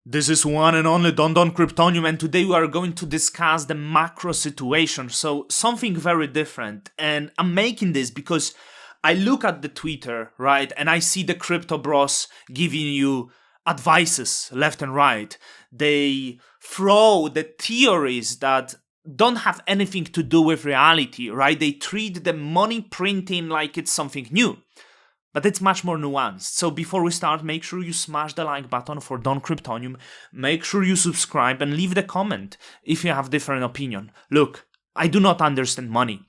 This is one and only Don Cryptonium, and today we are going to discuss the macro situation, so something very different. And I'm making this because I look at the Twitter, right, and I see the crypto bros giving you advices left and right. They throw the theories that don't have anything to do with reality, right? They treat the money printing like it's something new. But it's much more nuanced. So before we start, make sure you smash the like button for Don Cryptonium. Make sure you subscribe and leave the comment if you have different opinion. Look, I do not understand money,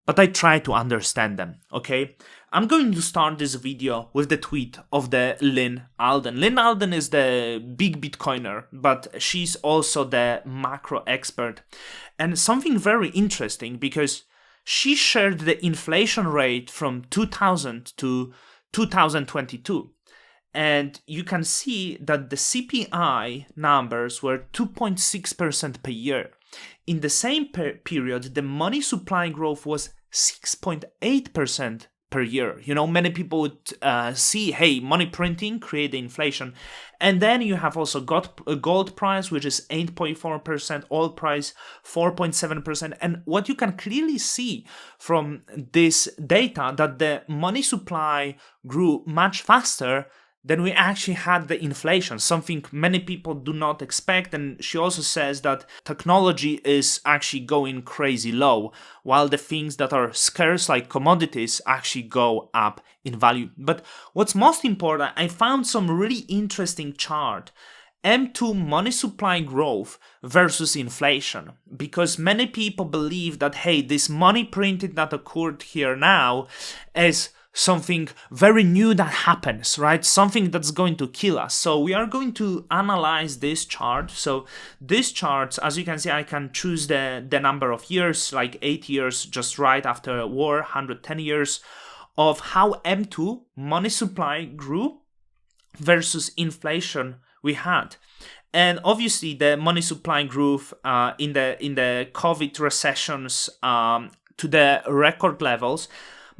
but I try to understand them, okay? I'm going to start this video with the tweet of the Lyn Alden. Lyn Alden is the big Bitcoiner, but she's also the macro expert. And something very interesting because she shared the inflation rate from 2000 to 2022. And you can see that the CPI numbers were 2.6% per year. In the same period, the money supply growth was 6.8% per year. You know, many people would see, hey, money printing create the inflation. And then you have also got a gold price, which is 8.4%, oil price 4.7%. And what you can clearly see from this data that the money supply grew much faster than we actually had the inflation, something many people do not expect. And she also says that technology is actually going crazy low, while the things that are scarce, like commodities, actually go up in value. But what's most important, I found some really interesting chart. M2 money supply growth versus inflation, because many people believe that, hey, this money printing that occurred here now is something very new that happens, right? Something that's going to kill us. So we are going to analyze this chart. So this chart, as you can see, I can choose the number of years, like 8 years just right after a war, 110 years of how M2 money supply grew versus inflation we had. And obviously the money supply grew in the COVID recessions to the record levels.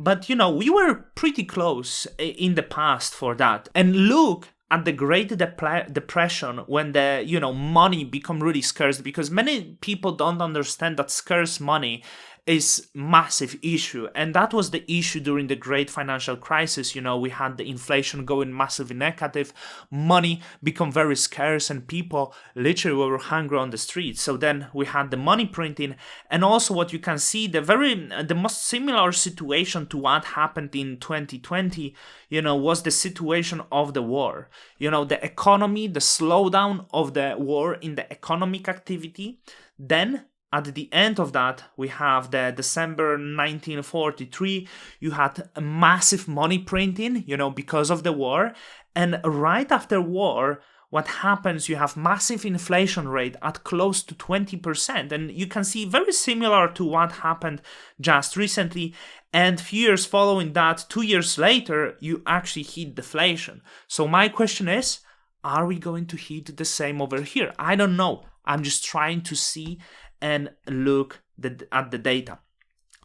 But, you know, we were pretty close in the past for that. And look at the Great Depression when the, money become really scarce, because many people don't understand that scarce money is massive issue. And that was the issue during the great financial crisis. You know, we had the inflation going massively negative, money become very scarce, and people literally were hungry on the streets. So then we had the money printing, and also what you can see, the most similar situation to what happened in 2020, was the situation of the war. The economy, the slowdown of the war in the economic activity. Then at the end of that, we have the December 1943, you had a massive money printing, because of the war. And right after war, what happens, you have massive inflation rate at close to 20%. And you can see very similar to what happened just recently. And few years following that, 2 years later, you actually hit deflation. So my question is, are we going to hit the same over here? I don't know. I'm just trying to see and look at the data.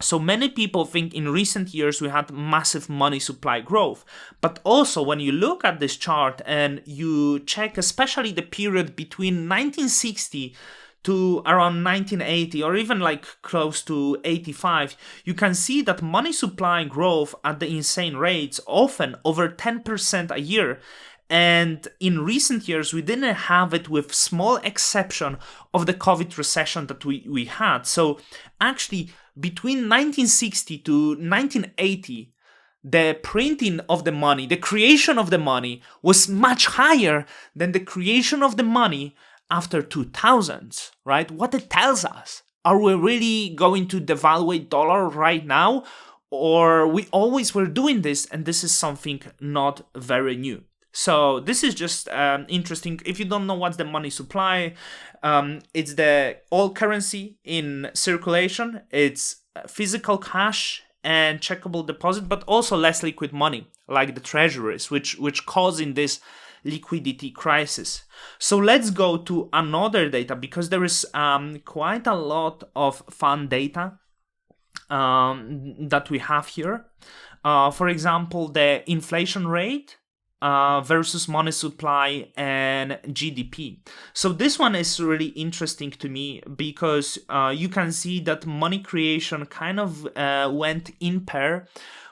So many people think in recent years we had massive money supply growth. But also when you look at this chart and you check especially the period between 1960 to around 1980 or even like close to 85, you can see that money supply growth at the insane rates, often over 10% a year. And in recent years, we didn't have it, with small exception of the COVID recession that we had. So actually, between 1960 to 1980, the printing of the money, the creation of the money was much higher than the creation of the money after 2000, right? What it tells us, are we really going to devalue dollar right now? Or we always were doing this and this is something not very new? So this is just interesting. If you don't know what's the money supply, it's the all currency in circulation. It's physical cash and checkable deposit, but also less liquid money, like the treasuries, which causing this liquidity crisis. So let's go to another data, because there is quite a lot of fun data that we have here. For example, the inflation rate versus money supply and GDP. So this one is really interesting to me because you can see that money creation kind of went in pair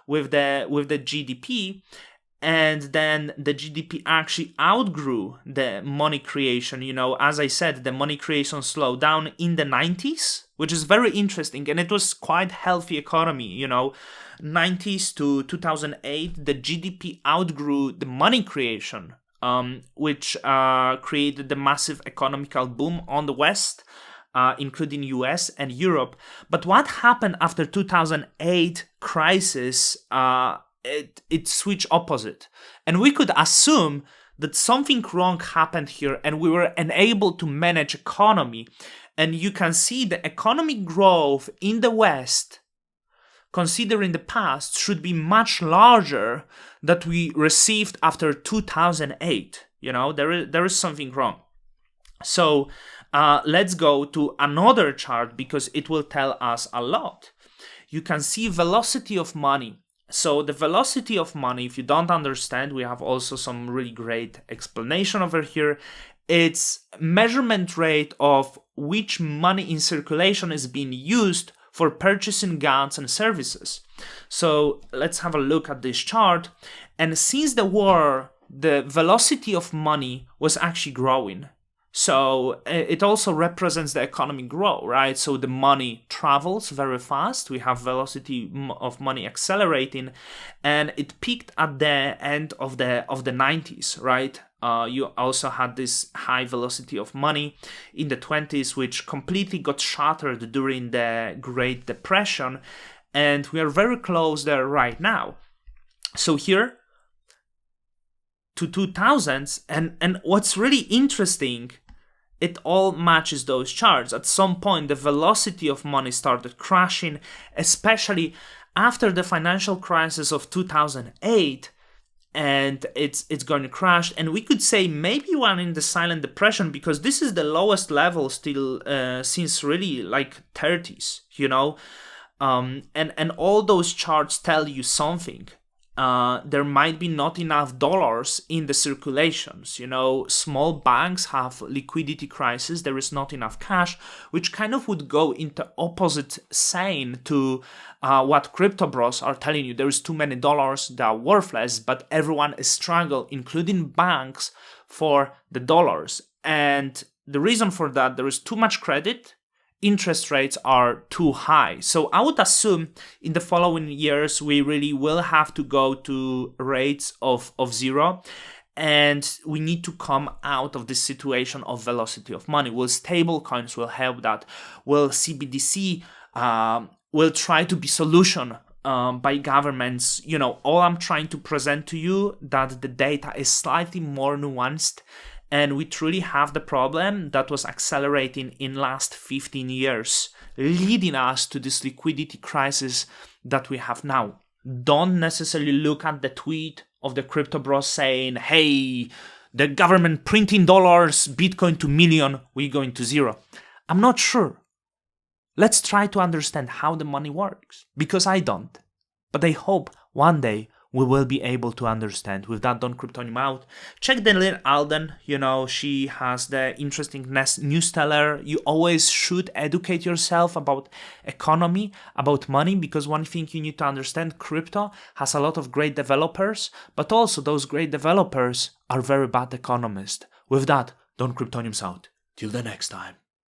with the GDP, and then the GDP actually outgrew the money creation. You know, as I said, the money creation slowed down in the 90s, which is very interesting, and it was quite healthy economy, you know. 90s to 2008, the GDP outgrew the money creation, which created the massive economical boom on the West, including US and Europe. But what happened after 2008 crisis, it switched opposite. And we could assume that something wrong happened here and we were unable to manage economy. And you can see the economic growth in the West, considering the past, should be much larger that we received after 2008. You know, there is something wrong. So let's go to another chart because it will tell us a lot. You can see velocity of money. So the velocity of money, if you don't understand, we have also some really great explanation over here. It's measurement rate of which money in circulation is being used for purchasing goods and services. So let's have a look at this chart. And since the war, the velocity of money was actually growing. So it also represents the economic growth, right? So the money travels very fast. We have velocity of money accelerating, and it peaked at the end of the 90s, right? You also had this high velocity of money in the 20s, which completely got shattered during the Great Depression, and we are very close there right now. So here to 2000s, and what's really interesting, it all matches those charts. At some point, the velocity of money started crashing, especially after the financial crisis of 2008, and it's going to crash. And we could say maybe we're in the silent depression because this is the lowest level still since really like 30s, you know. And all those charts tell you something. There might be not enough dollars in the circulations. You know, small banks have liquidity crisis. There is not enough cash, which kind of would go into opposite saying to what crypto bros are telling you. There is too many dollars, they are worthless, but everyone is struggling, including banks, for the dollars. And the reason for that, there is too much credit. Interest rates are too high. So I would assume in the following years, we really will have to go to rates of zero. And we need to come out of this situation of velocity of money. Will stable coins will help that? Will CBDC will try to be solution by governments? You know, all I'm trying to present to you that the data is slightly more nuanced. And we truly have the problem that was accelerating in last 15 years, leading us to this liquidity crisis that we have now. Don't necessarily look at the tweet of the crypto bros saying, hey, the government printing dollars, Bitcoin to million, we're going to zero. I'm not sure. Let's try to understand how the money works, because I don't. But I hope one day we will be able to understand. With that, Don Cryptonium out. Check the Lynn Alden. You know, she has the interesting newsletter. You always should educate yourself about economy, about money, because one thing you need to understand, crypto has a lot of great developers, but also those great developers are very bad economists. With that, Don Cryptonium out. Till the next time.